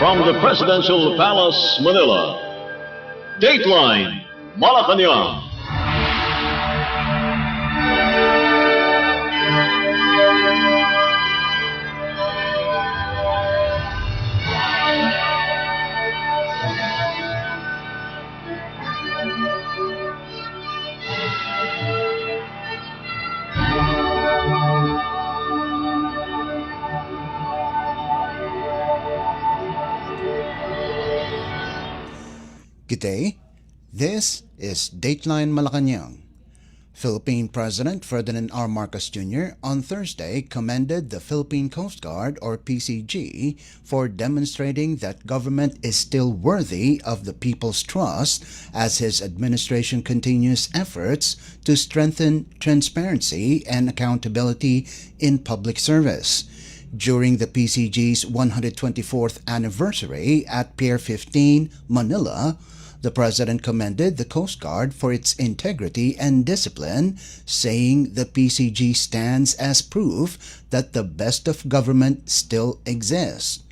From the Presidential Palace, Manila, Dateline Malacañang. Good day. This is Dateline Malacañang. Philippine President Ferdinand R. Marcos Jr. on Thursday commended the Philippine Coast Guard, or PCG, for demonstrating that government is still worthy of the people's trust as his administration continues efforts to strengthen transparency and accountability in public service. During the PCG's 124th anniversary at Pier 15, Manila, the President commended the Coast Guard for its integrity and discipline, saying the PCG stands as proof that the best of government still exists.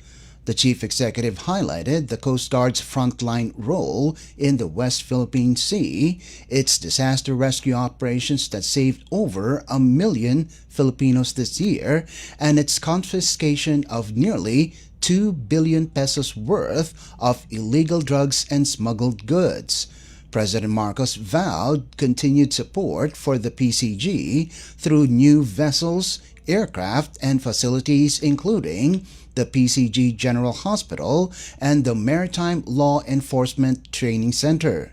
The Chief Executive highlighted the Coast Guard's frontline role in the West Philippine Sea, its disaster rescue operations that saved over 1 million Filipinos this year, and its confiscation of nearly 2 billion pesos worth of illegal drugs and smuggled goods. President Marcos vowed continued support for the PCG through new vessels, aircraft, and facilities including the PCG General Hospital and the Maritime Law Enforcement Training Center.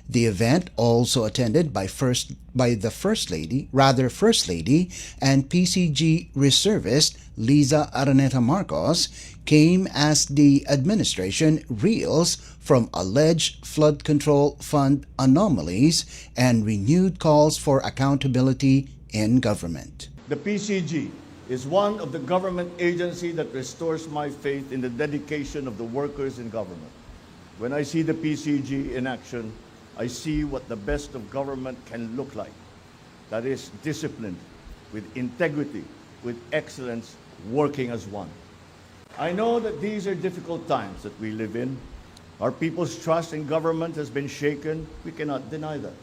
The event, also attended by First Lady and PCG reservist Liza Araneta Marcos, came as the administration reels from alleged flood control fund anomalies and renewed calls for accountability in government. The PCG is one of the government agencies that restores my faith in the dedication of the workers in government. When I see the PCG in action, I see what the best of government can look like. That is disciplined, with integrity, with excellence, working as one. I know that these are difficult times that we live in. Our people's trust in government has been shaken. We cannot deny that.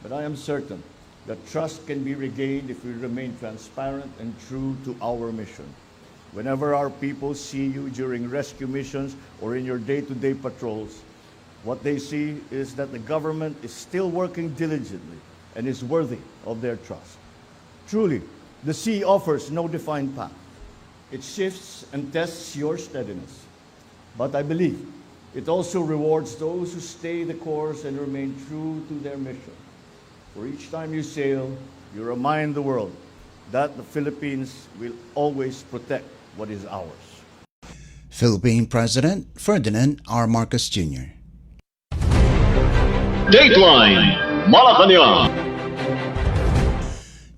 But I am certain that trust can be regained if we remain transparent and true to our mission. Whenever our people see you during rescue missions or in your day-to-day patrols, what they see is that the government is still working diligently and is worthy of their trust. Truly, the sea offers no defined path. It shifts and tests your steadiness. But I believe it also rewards those who stay the course and remain true to their mission. For each time you sail, you remind the world that the Philippines will always protect what is ours. Philippine President Ferdinand R. Marcos Jr. Dateline Malacañang.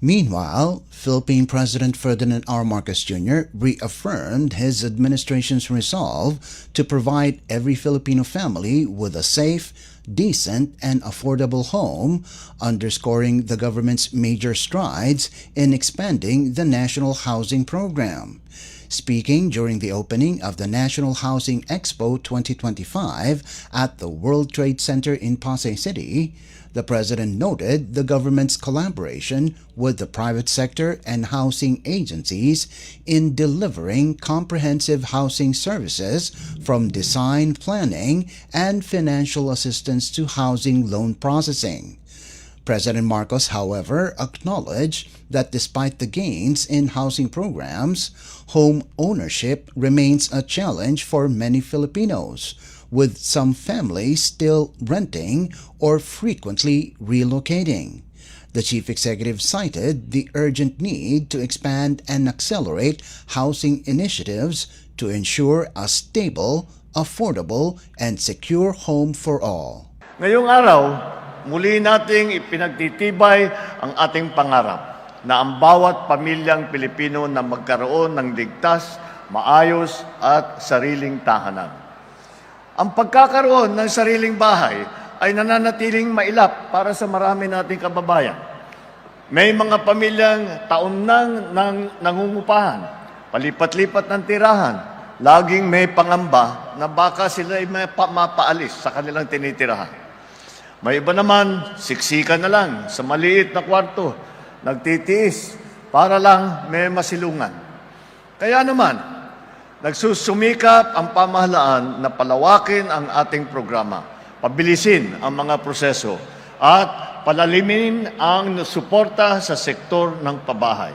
Meanwhile, Philippine President Ferdinand R. Marcos Jr. reaffirmed his administration's resolve to provide every Filipino family with a safe, decent, and affordable home, underscoring the government's major strides in expanding the National Housing Program. Speaking during the opening of the National Housing Expo 2025 at the World Trade Center in Pasay City, the President noted the government's collaboration with the private sector and housing agencies in delivering comprehensive housing services from design, planning, and financial assistance to housing loan processing. President Marcos, however, acknowledged that despite the gains in housing programs, home ownership remains a challenge for many Filipinos, with some families still renting or frequently relocating. The Chief Executive cited the urgent need to expand and accelerate housing initiatives to ensure a stable, affordable, and secure home for all. Ngayong araw, muli nating ipinagtitibay ang ating pangarap na ang bawat pamilyang Pilipino na magkaroon ng ligtas, maayos at sariling tahanan. Ang pagkakaroon ng sariling bahay ay nananatiling mailap para sa marami nating kababayan. May mga pamilyang taon nang nangungupahan, palipat-lipat ng tirahan, laging may pangamba na baka sila ay mapaalis sa kanilang tinitirahan. May iba naman, siksikan na lang sa maliit na kwarto, nagtitiis para lang may masilungan. Kaya naman, nagsusumikap ang pamahalaan na palawakin ang ating programa, pabilisin ang mga proseso, at palalimin ang suporta sa sektor ng pabahay.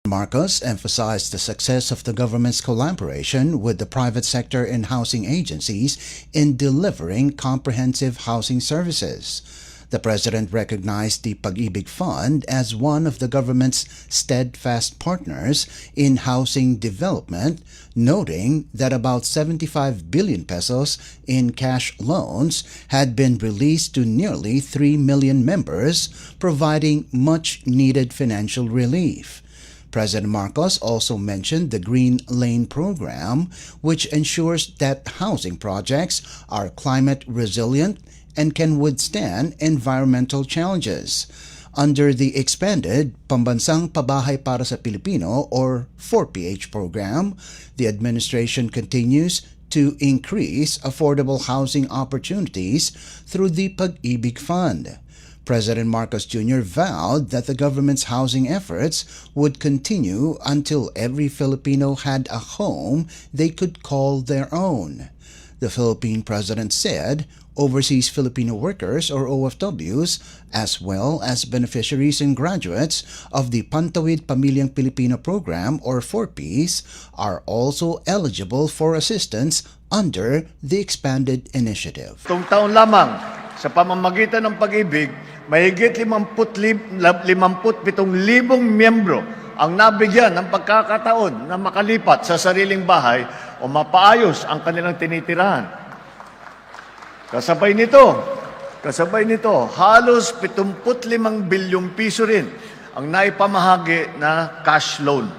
Marcos emphasized the success of the government's collaboration with the private sector and housing agencies in delivering comprehensive housing services. The president recognized the Pag-ibig Fund as one of the government's steadfast partners in housing development, noting that about 75 billion pesos in cash loans had been released to nearly 3 million members, providing much-needed financial relief. President Marcos also mentioned the Green Lane program, which ensures that housing projects are climate resilient and can withstand environmental challenges. Under the expanded Pambansang Pabahay para sa Pilipino or 4PH program, the administration continues to increase affordable housing opportunities through the Pag-ibig Fund. President Marcos Jr. vowed that the government's housing efforts would continue until every Filipino had a home they could call their own. The Philippine president said overseas Filipino workers or OFWs, as well as beneficiaries and graduates of the Pantawid Pamilyang Pilipino program or 4Ps, are also eligible for assistance under the expanded initiative. Itong taon lamang, sa pamamagitan ng Pag-ibig, mahigit 57,000 miyembro ang nabigyan ng pagkakataon na makalipat sa sariling bahay o mapaayos ang kanilang tinitirahan. Kasabay nito, halos 75 bilyong piso rin ang naipamahagi na cash loan.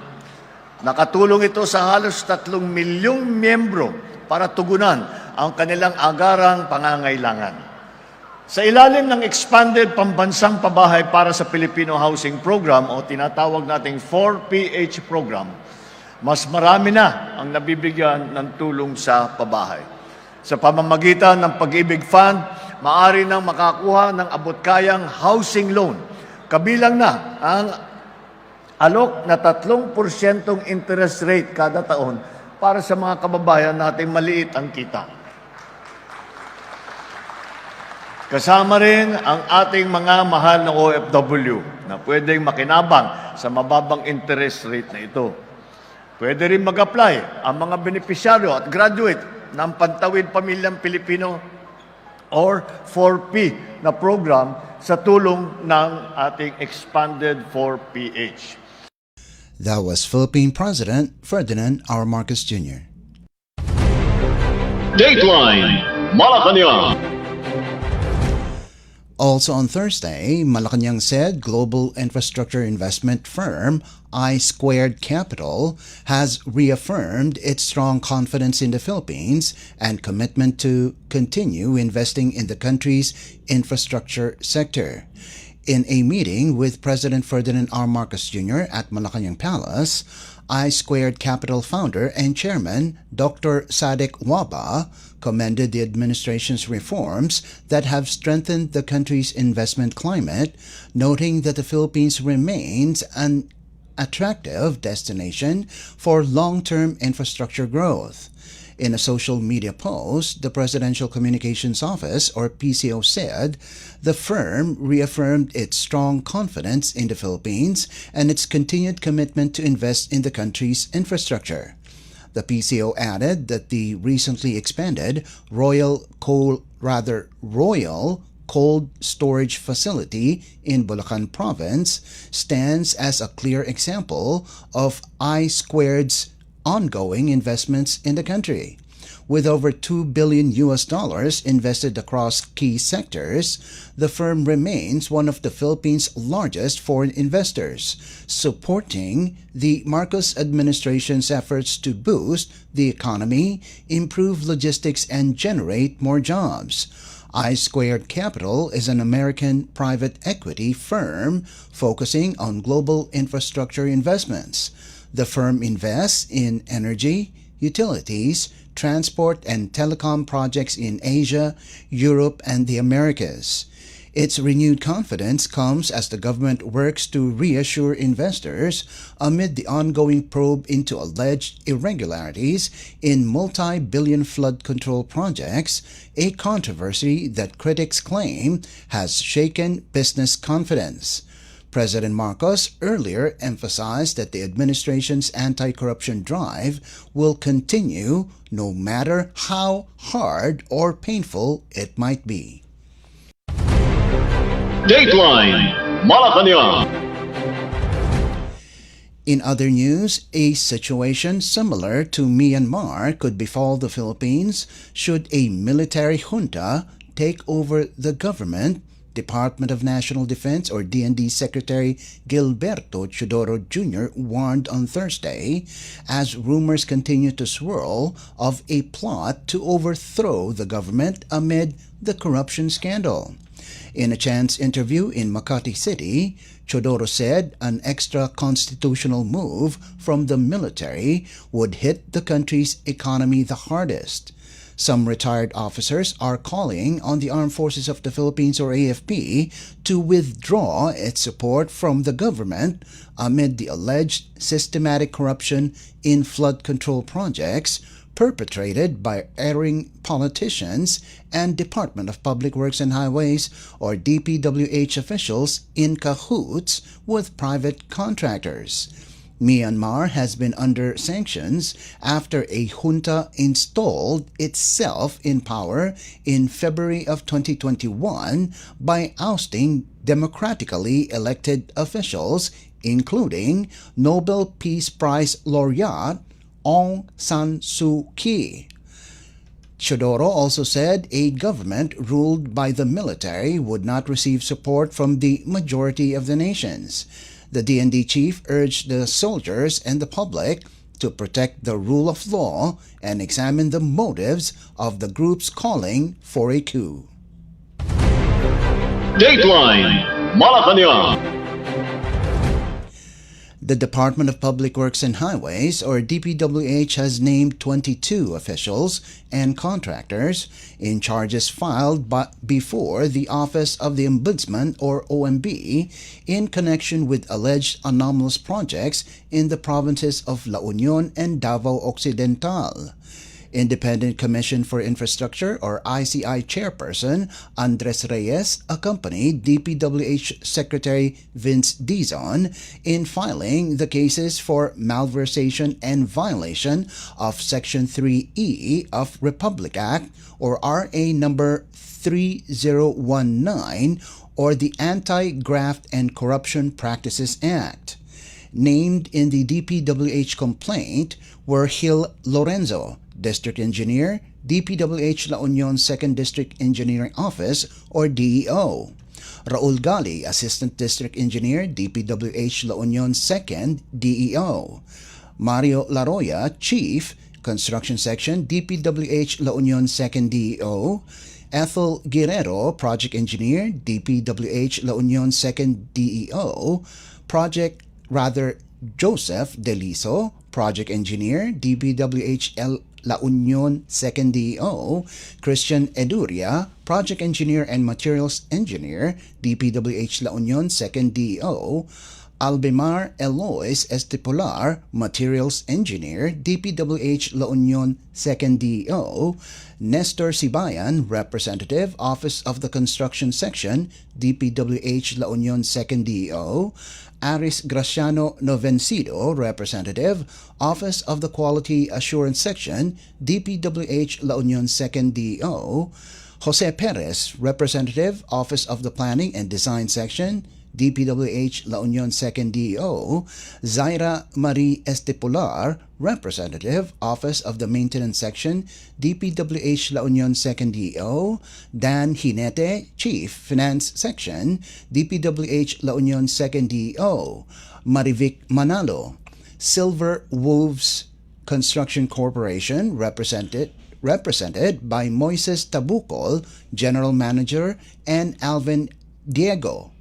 Nakatulong ito sa halos 3 milyong miyembro para tugunan ang kanilang agarang pangangailangan. Sa ilalim ng Expanded Pambansang Pabahay para sa Filipino Housing Program o tinatawag nating 4PH program, mas marami na ang nabibigyan ng tulong sa pabahay. Sa pamamagitan ng Pag-ibig Fund, maaari nang makakuha ng abot-kayang housing loan. Kabilang na ang alok na 3% interest rate kada taon para sa mga kababayan nating maliit ang kita. Kasama rin ang ating mga mahal na OFW na pwedeng makinabang sa mababang interest rate na ito. Pwede rin mag-apply ang mga benepisyaryo at graduate ng Pantawid Pamilyang Pilipino or 4P na program sa tulong ng ating expanded 4PH. That was Philippine President Ferdinand R. Marcos Jr. Dateline Malacañang. Also on Thursday, Malacañang said global infrastructure investment firm I Squared Capital has reaffirmed its strong confidence in the Philippines and commitment to continue investing in the country's infrastructure sector. In a meeting with President Ferdinand R. Marcos Jr. at Malacañang Palace, I Squared Capital founder and chairman Dr. Sadek Waba commended the administration's reforms that have strengthened the country's investment climate, noting that the Philippines remains an attractive destination for long-term infrastructure growth. In a social media post, the Presidential Communications Office, or PCO, said the firm reaffirmed its strong confidence in the Philippines and its continued commitment to invest in the country's infrastructure. The PCO added that the recently expanded Royal Cold Storage Facility in Bulacan Province stands as a clear example of I Squared's ongoing investments in the country. With over $2 billion invested across key sectors, the firm remains one of the Philippines' largest foreign investors, supporting the Marcos administration's efforts to boost the economy, improve logistics, and generate more jobs. I Squared Capital is an American private equity firm focusing on global infrastructure investments. The firm invests in energy, utilities, transport, and telecom projects in Asia, Europe, and the Americas. Its renewed confidence comes as the government works to reassure investors amid the ongoing probe into alleged irregularities in multi-billion flood control projects, a controversy that critics claim has shaken business confidence. President Marcos earlier emphasized that the administration's anti-corruption drive will continue no matter how hard or painful it might be. Dateline Malacañang. In other news, a situation similar to Myanmar could befall the Philippines should a military junta take over the government, Department of National Defense or DND Secretary Gilberto Chodoro Jr. warned on Thursday as rumors continue to swirl of a plot to overthrow the government amid the corruption scandal. In a chance interview in Makati City, Chodoro said an extra constitutional move from the military would hit the country's economy the hardest. Some retired officers are calling on the Armed Forces of the Philippines or AFP to withdraw its support from the government amid the alleged systematic corruption in flood control projects perpetrated by erring politicians and Department of Public Works and Highways or DPWH officials in cahoots with private contractors. Myanmar has been under sanctions after a junta installed itself in power in February of 2021 by ousting democratically elected officials, including Nobel Peace Prize laureate Aung San Suu Kyi. Chodoro also said a government ruled by the military would not receive support from the majority of the nations. The DND chief urged the soldiers and the public to protect the rule of law and examine the motives of the groups calling for a coup. Dateline Malacañang. The Department of Public Works and Highways, or DPWH, has named 22 officials and contractors in charges filed before the Office of the Ombudsman, or OMB, in connection with alleged anomalous projects in the provinces of La Union and Davao Occidental. Independent Commission for Infrastructure or ICI Chairperson Andres Reyes accompanied DPWH Secretary Vince Dizon in filing the cases for malversation and violation of Section 3E of Republic Act or RA number 3019 or the Anti-Graft and Corruption Practices Act. Named in the DPWH complaint were Gil Lorenzo, District Engineer, DPWH La Union 2nd District Engineering Office or DEO. Raul Gali, Assistant District Engineer, DPWH La Union 2nd DEO. Mario Laroya, Chief, Construction Section, DPWH La Union 2nd DEO. Ethel Guerrero, Project Engineer, DPWH La Union 2nd DEO. Joseph Deliso, Project Engineer, DPWH La Union 2nd DEO, Christian Eduria, Project Engineer and Materials Engineer, DPWH La Union 2nd DEO, Albemar Elois Estipular, Materials Engineer, DPWH La Union 2nd DEO, Nestor Sibayan, Representative, Office of the Construction Section, DPWH La Union 2nd DEO, Aris Graciano Novencido, Representative, Office of the Quality Assurance Section, DPWH La Union 2nd DEO, Jose Perez, Representative, Office of the Planning and Design Section, DPWH La Union 2nd DEO, Zaira Marie Estipular, Representative, Office of the Maintenance Section, DPWH La Union 2nd DEO, Dan Hinete, Chief Finance Section, DPWH La Union 2nd DEO, Marivic Manalo, Silver Wolves Construction Corporation, represented by Moises Tabucol, General Manager, and Alvin Diego.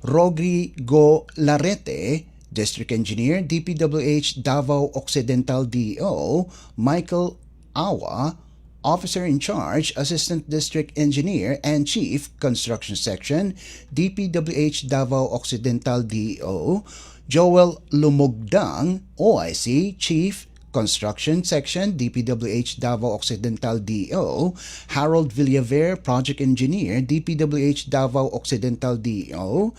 Rodrigo Larete, District Engineer DPWH Davao Occidental DO Michael Awa, Officer in Charge, Assistant District Engineer and Chief, Construction Section, DPWH Davao Occidental DO, Joel Lumugdang, OIC, Chief, Construction Section, DPWH Davao Occidental DO, Harold Villaver, Project Engineer, DPWH Davao Occidental DO,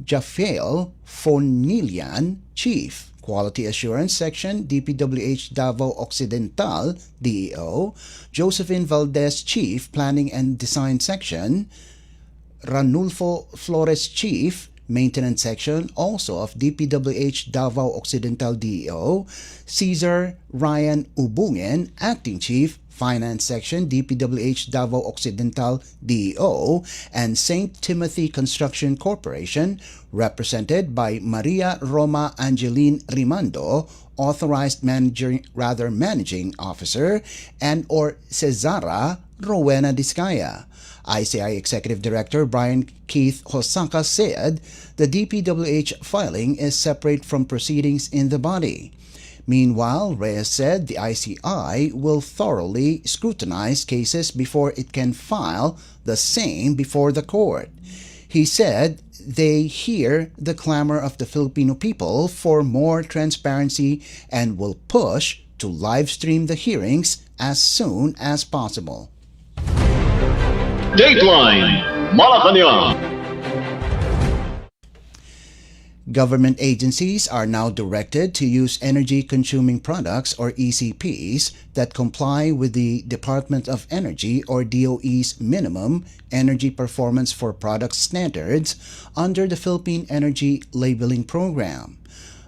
Jafael Fonilian, Chief, Quality Assurance Section, DPWH Davao Occidental DEO, Josephine Valdez, Chief, Planning and Design Section, Ranulfo Flores, Chief, Maintenance Section, also of DPWH Davao Occidental DEO, Cesar Ryan Ubungen, Acting Chief, Finance Section, DPWH Davao Occidental DEO, and St. Timothy Construction Corporation, represented by Maria Roma Angeline Rimando, Authorized Managing Officer, and or Cesara Rowena Discaya. ICI Executive Director Brian Keith Hosaka said the DPWH filing is separate from proceedings in the body. Meanwhile, Reyes said the ICI will thoroughly scrutinize cases before it can file the same before the court. He said they hear the clamor of the Filipino people for more transparency and will push to live stream the hearings as soon as possible. Dateline Malacañang. Government agencies are now directed to use energy-consuming products or ECPs that comply with the Department of Energy or DOE's minimum energy performance for products standards under the Philippine Energy Labeling Program.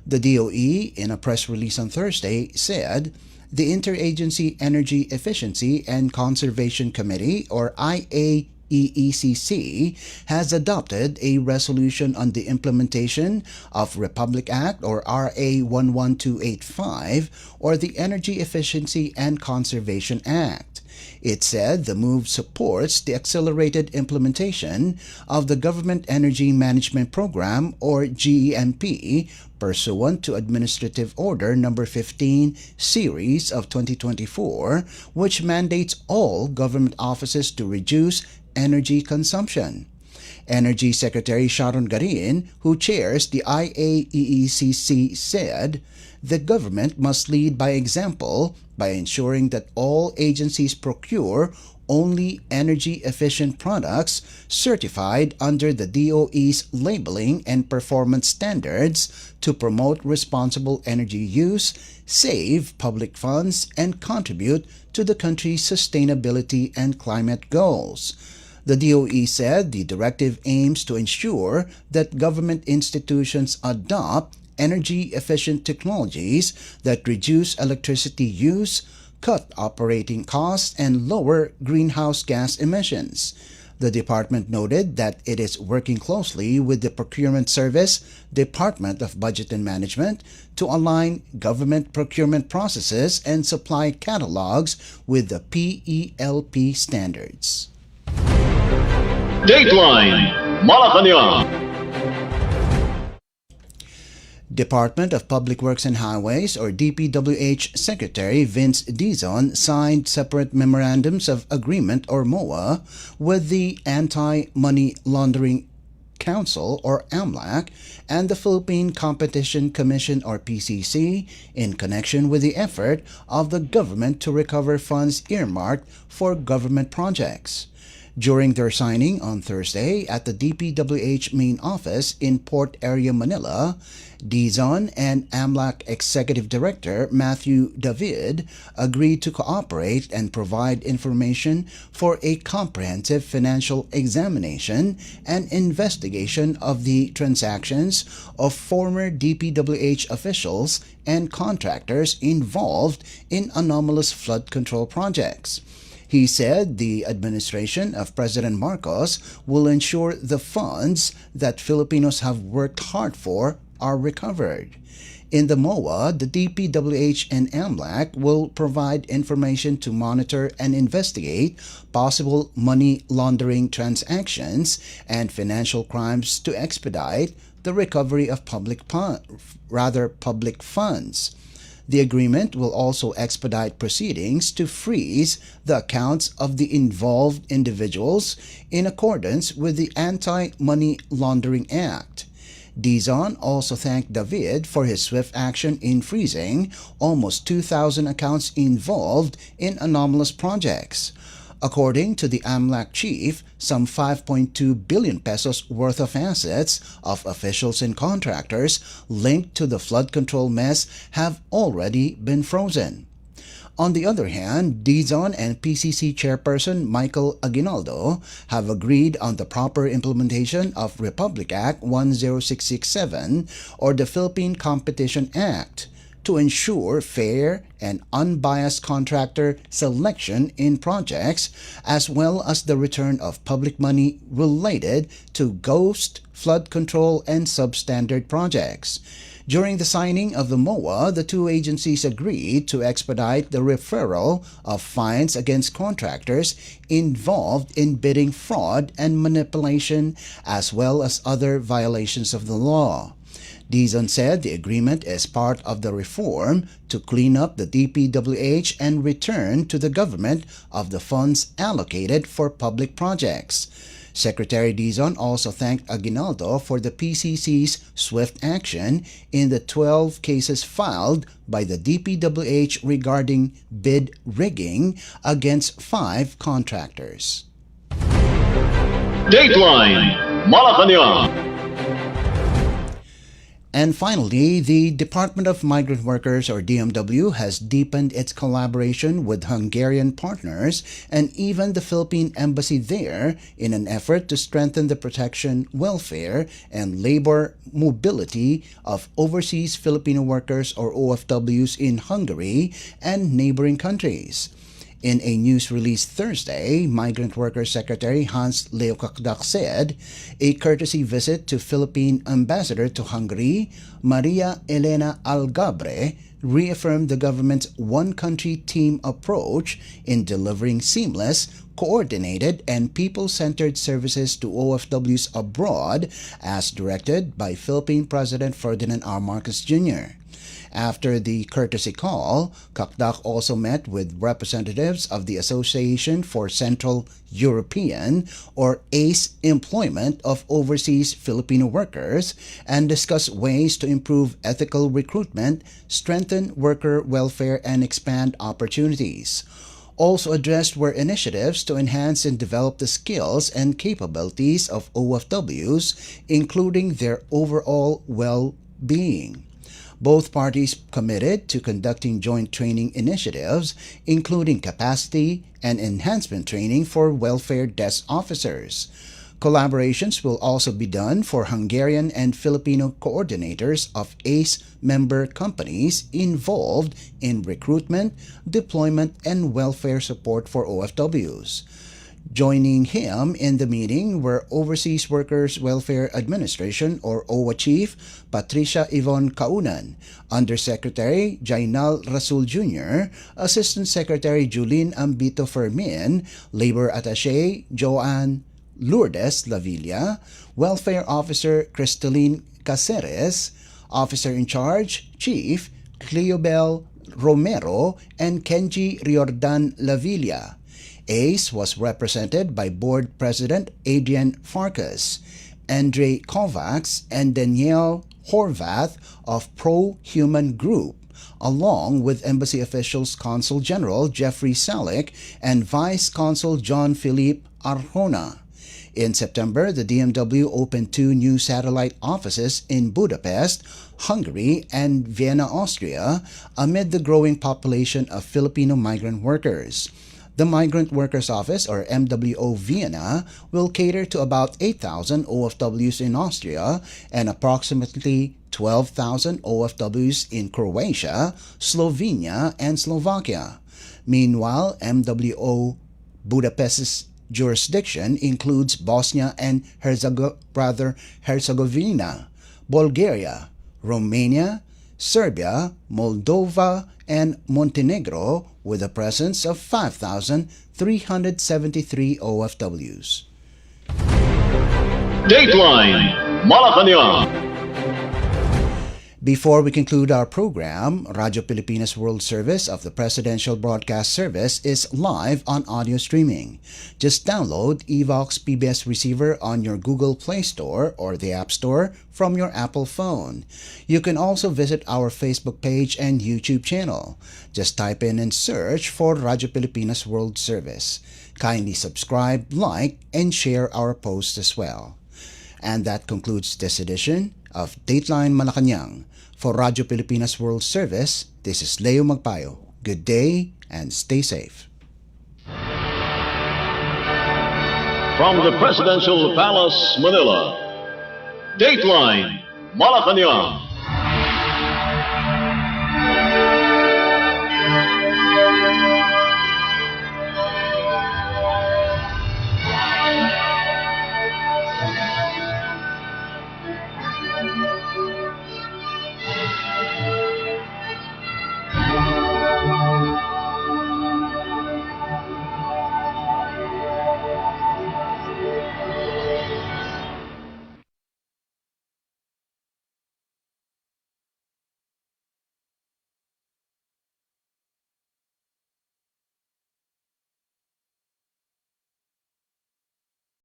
The DOE, in a press release on Thursday, said the Interagency Energy Efficiency and Conservation Committee or IAECC has adopted a resolution on the implementation of Republic Act or RA 11285 or the Energy Efficiency and Conservation Act. It said the move supports the accelerated implementation of the Government Energy Management Program or GEMP pursuant to Administrative Order No. 15 Series of 2024, which mandates all government offices to reduce energy consumption. Energy Secretary Sharon Garin, who chairs the IAECC, said the government must lead by example by ensuring that all agencies procure only energy-efficient products certified under the DOE's labeling and performance standards to promote responsible energy use, save public funds, and contribute to the country's sustainability and climate goals. The DOE said the directive aims to ensure that government institutions adopt energy-efficient technologies that reduce electricity use, cut operating costs, and lower greenhouse gas emissions. The department noted that it is working closely with the Procurement Service, Department of Budget and Management, to align government procurement processes and supply catalogs with the PELP standards. Dateline Malacañang. Department of Public Works and Highways or DPWH Secretary Vince Dizon signed separate memorandums of agreement or MOA with the Anti-Money Laundering Council or AMLAC and the Philippine Competition Commission or PCC in connection with the effort of the government to recover funds earmarked for government projects. During their signing on Thursday at the DPWH main office in Port Area, Manila, Dizon and AMLAC Executive Director Matthew David agreed to cooperate and provide information for a comprehensive financial examination and investigation of the transactions of former DPWH officials and contractors involved in anomalous flood control projects. He said the administration of President Marcos will ensure the funds that Filipinos have worked hard for are recovered. In the MOA, the DPWH and AMLAC will provide information to monitor and investigate possible money laundering transactions and financial crimes to expedite the recovery of public funds. The agreement will also expedite proceedings to freeze the accounts of the involved individuals in accordance with the Anti-Money Laundering Act. Dizon also thanked David for his swift action in freezing almost 2,000 accounts involved in anomalous projects. According to the AMLAC chief, some 5.2 billion pesos worth of assets of officials and contractors linked to the flood control mess have already been frozen. On the other hand, Dizon and PCC chairperson Michael Aguinaldo have agreed on the proper implementation of Republic Act 10667 or the Philippine Competition Act to ensure fair and unbiased contractor selection in projects, as well as the return of public money related to ghost, flood control, and substandard projects. During the signing of the MOA, the two agencies agreed to expedite the referral of fines against contractors involved in bidding fraud and manipulation, as well as other violations of the law. Dizon said the agreement is part of the reform to clean up the DPWH and return to the government of the funds allocated for public projects. Secretary Dizon also thanked Aguinaldo for the PCC's swift action in the 12 cases filed by the DPWH regarding bid rigging against 5 contractors. Dateline Malacañang. And finally, the Department of Migrant Workers, or DMW, has deepened its collaboration with Hungarian partners and even the Philippine Embassy there in an effort to strengthen the protection, welfare, and labor mobility of overseas Filipino workers, or OFWs, in Hungary and neighboring countries. In a news release Thursday, Migrant Workers Secretary Hans Leo Magpayo said a courtesy visit to Philippine Ambassador to Hungary, Maria Elena Algabre, reaffirmed the government's one-country team approach in delivering seamless, coordinated, and people-centered services to OFWs abroad as directed by Philippine President Ferdinand R. Marcos Jr. After the courtesy call, Kakdak also met with representatives of the Association for Central European, or ACE, employment of overseas Filipino workers and discussed ways to improve ethical recruitment, strengthen worker welfare, and expand opportunities. Also addressed were initiatives to enhance and develop the skills and capabilities of OFWs, including their overall well-being. Both parties committed to conducting joint training initiatives, including capacity and enhancement training for welfare desk officers. Collaborations will also be done for Hungarian and Filipino coordinators of ACE member companies involved in recruitment, deployment, and welfare support for OFWs. Joining him in the meeting were Overseas Workers Welfare Administration, or OWA Chief Patricia Yvonne Kaunan, Undersecretary Jainal Rasul Jr., Assistant Secretary Julene Ambito Fermin, Labor Attaché Joanne Lourdes Lavilla, Welfare Officer Cristaline Caceres, Officer in Charge Chief Cleobel Romero, and Kenji Riordan Lavilla. ACE was represented by Board President Adrian Farkas, Andre Kovacs, and Danielle Horvath of Pro-Human Group, along with Embassy officials Consul General Jeffrey Salick and Vice Consul John Philippe Arjona. In September, the DMW opened 2 new satellite offices in Budapest, Hungary, and Vienna, Austria, amid the growing population of Filipino migrant workers. The Migrant Workers Office, or MWO Vienna, will cater to about 8,000 OFWs in Austria and approximately 12,000 OFWs in Croatia, Slovenia, and Slovakia. Meanwhile, MWO Budapest's jurisdiction includes Bosnia and Herzegovina, Bulgaria, Romania, Serbia, Moldova, and Montenegro, with a presence of 5,373 OFWs. Dateline Malacañang. Before we conclude our program, Radyo Pilipinas World Service of the Presidential Broadcast Service is live on audio streaming. Just download Evox PBS Receiver on your Google Play Store or the App Store from your Apple phone. You can also visit our Facebook page and YouTube channel. Just type in and search for Radyo Pilipinas World Service. Kindly subscribe, like, and share our posts as well. And that concludes this edition of Dateline Malacañang. For Radyo Pilipinas World Service, this is Leo Magpayo. Good day and stay safe. From the Presidential Palace, Manila, Dateline Malacañang.